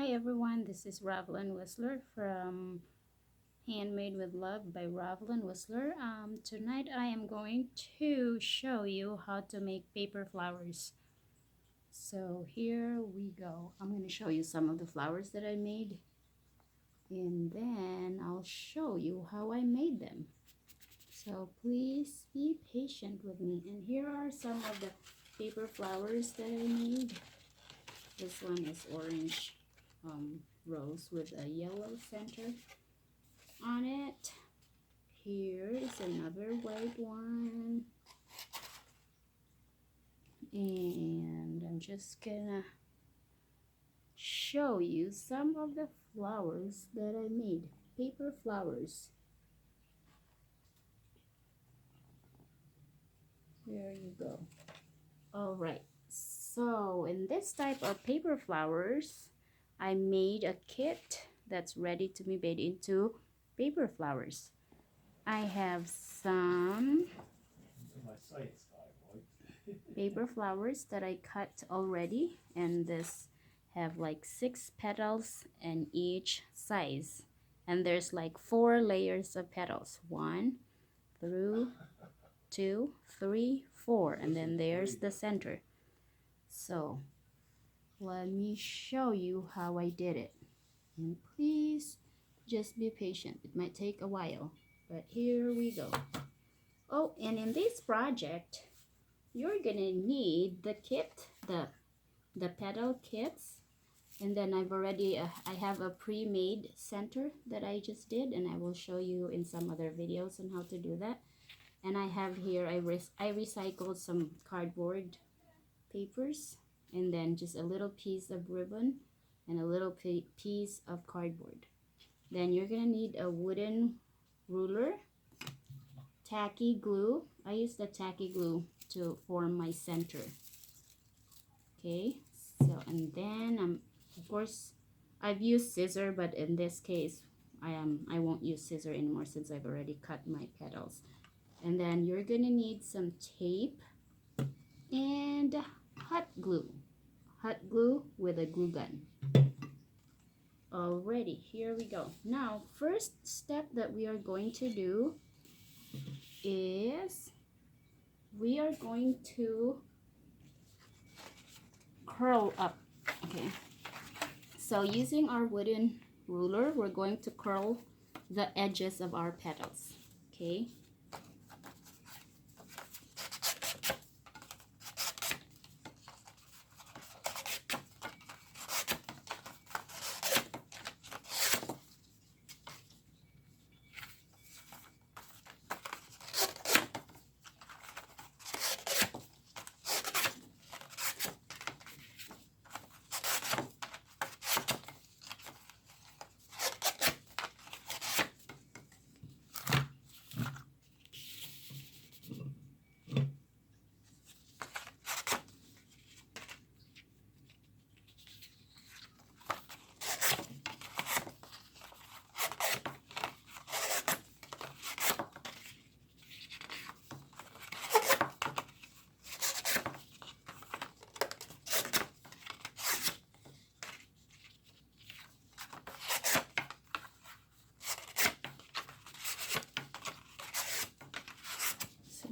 Hi everyone, this is Ravlyn Whistler from Handmade with Love by Ravlyn Whistler. Tonight I am going to show you how to make paper flowers. So here we go. I'm going to show you some of the flowers that I made, and then I'll show you how I made them. So please be patient with me. And here are some of the paper flowers that I made. This one is orange rose with a yellow center on it. Here is another white one, and I'm just gonna show you some of the flowers that I made, paper flowers. There you go. All right, so in this type of paper flowers, I made a kit that's ready to be made into paper flowers. I have some paper flowers that I cut already, and this have like 6 petals in each size, and there's like 4 layers of petals, 1 through 2 3 4, and then there's the center. So let me show you how I did it, and please just be patient. It might take a while, but here we go. Oh, and in this project you're gonna need the kit, the petal kits, and then I have a pre-made center that I just did, and I will show you in some other videos on how to do that. And I have here, I recycled some cardboard papers, and then just a little piece of ribbon and a little piece of cardboard. Then you're gonna need a wooden ruler, tacky glue. I use the tacky glue to form my center. Okay, so and then of course I've used scissor, but in this case I won't use scissor anymore since I've already cut my petals. And then you're gonna need some tape and hot glue with a glue gun. Alrighty, here we go. Now first step that we are going to do is we are going to curl up. Okay, so using our wooden ruler, we're going to curl the edges of our petals. Okay,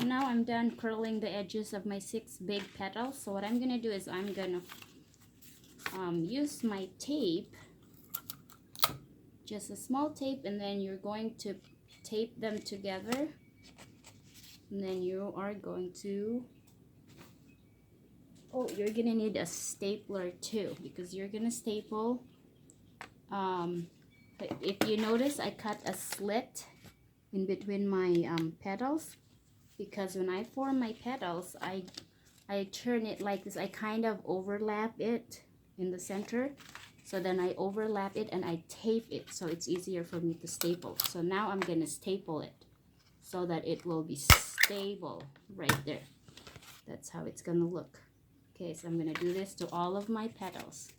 now I'm done curling the edges of my 6 big petals. So what I'm gonna do is I'm gonna use my tape, just a small tape, and then you're going to tape them together, and then you are going to, oh, you're gonna need a stapler too, because you're gonna staple. If you notice, I cut a slit in between my petals, because when I form my petals, I turn it like this. I kind of overlap it in the center, so then I overlap it and I tape it so it's easier for me to staple. So now I'm gonna staple it so that it will be stable right there. That's how it's gonna look. Okay, so I'm gonna do this to all of my petals.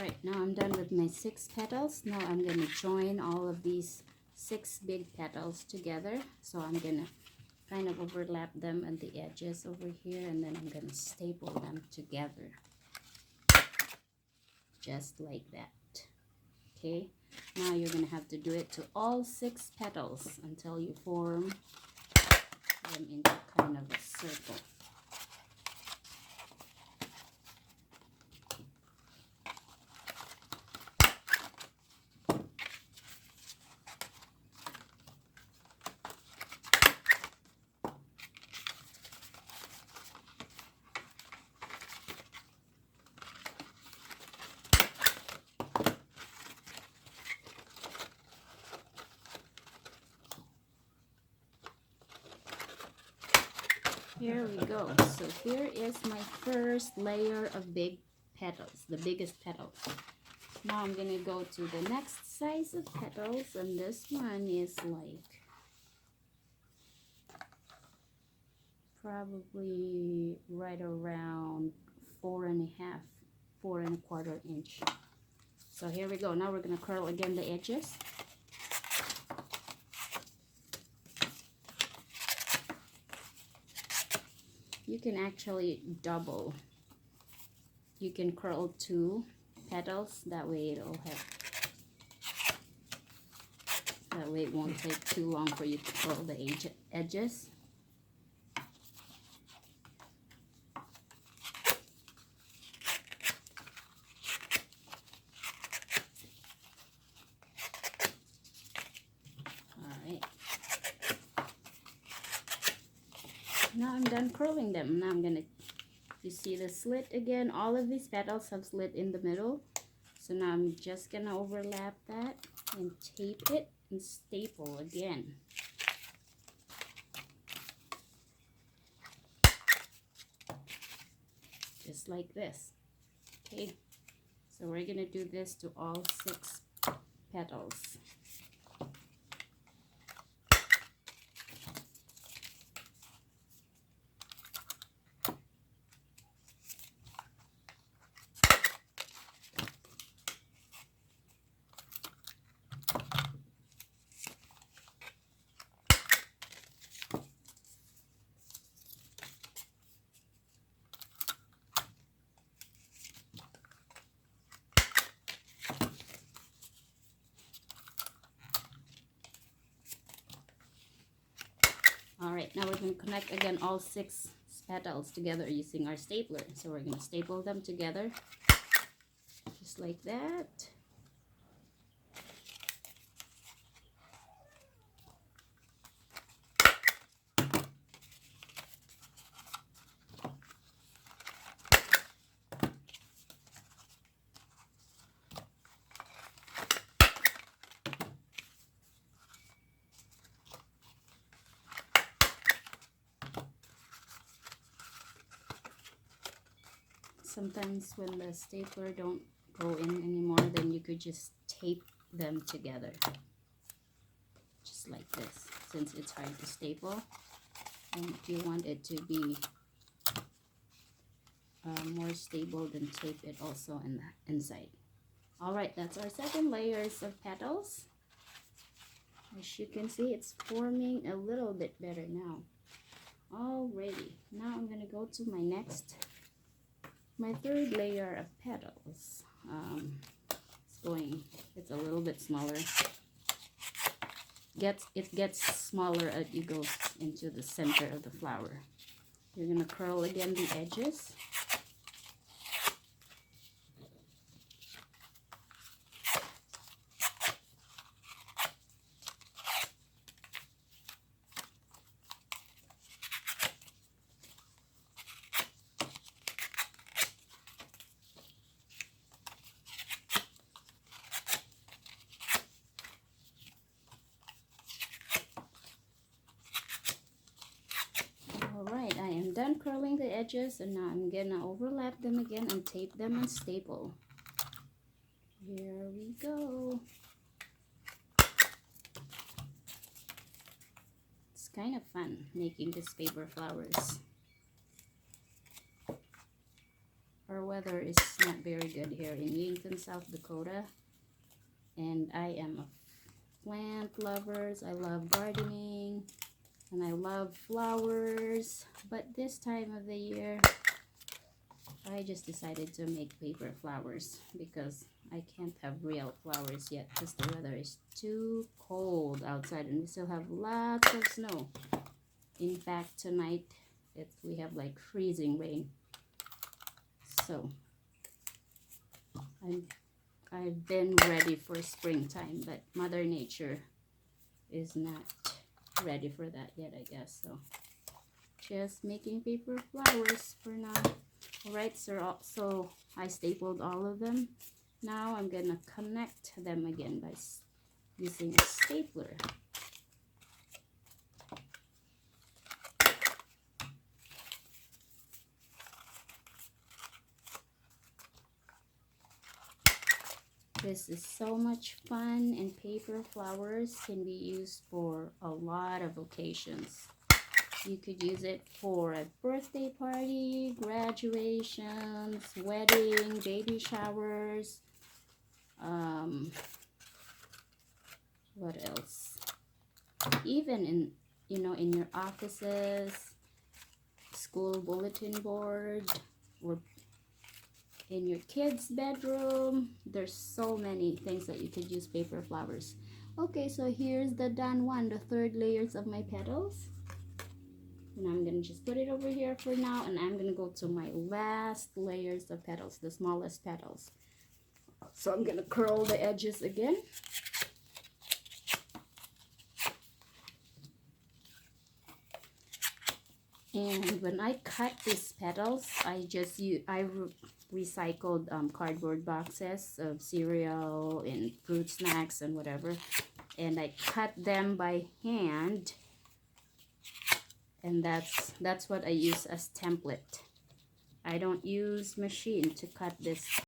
Alright, now I'm done with my 6 petals. Now I'm going to join all of these 6 big petals together. So I'm going to kind of overlap them at the edges over here, and then I'm going to staple them together. Just like that. Okay, now you're going to have to do it to all 6 petals until you form them into kind of a circle. Here we go. So here is my first layer of big petals, the biggest petals. Now I'm gonna go to the next size of petals, and this one is like probably right around 4.5, 4.25 inch. So here we go. Now we're gonna curl again the edges. You can actually double. You can curl 2 petals, that way it'll have, that way it won't take too long for you to curl the edges. Alright. Now I'm done curling them. Now I'm gonna, you see the slit again, all of these petals have slit in the middle. So now I'm just gonna overlap that and tape it and staple again. Just like this. Okay, so we're gonna do this to all 6 petals. Alright, now we're going to connect again all 6 petals together using our stapler. So we're going to staple them together, just like that. Sometimes when the stapler don't go in anymore, then you could just tape them together. Just like this, since it's hard to staple. And if you want it to be more stable, then tape it also in the inside. Alright, that's our 2nd layers of petals. As you can see, it's forming a little bit better now. Alrighty, now I'm going to go to my 3rd layer of petals. It's a little bit smaller. It gets smaller as you go into the center of the flower. You're going to curl again the edges. Alright, I am done curling the edges, and now I'm gonna overlap them again and tape them and staple. Here we go. It's kind of fun making these paper flowers. our weather is not very good here in Yankton, South Dakota. And I am a plant lovers. I love gardening and I love flowers. But this time of the year, I just decided to make paper flowers because I can't have real flowers yet because the weather is too cold outside and we still have lots of snow. In fact, tonight we have like freezing rain. So I've been ready for springtime, but Mother Nature is not ready for that yet, I guess. So just making paper flowers for now. Alright, so I stapled all of them. Now I'm gonna connect them again by using a stapler. This is so much fun, and paper flowers can be used for a lot of occasions. You could use it for a birthday party, graduations, wedding, baby showers. What else? Even in, in your offices, school bulletin board, or in your kids' bedroom. There's so many things that you could use paper flowers. Okay, so here's the done one, the third layers of my petals. And I'm gonna just put it over here for now, and I'm gonna go to my last layers of petals, the smallest petals. So I'm gonna curl the edges again. And when I cut these petals, I recycled cardboard boxes of cereal and fruit snacks and whatever, and I cut them by hand, and that's what I use as template. I don't use machine to cut this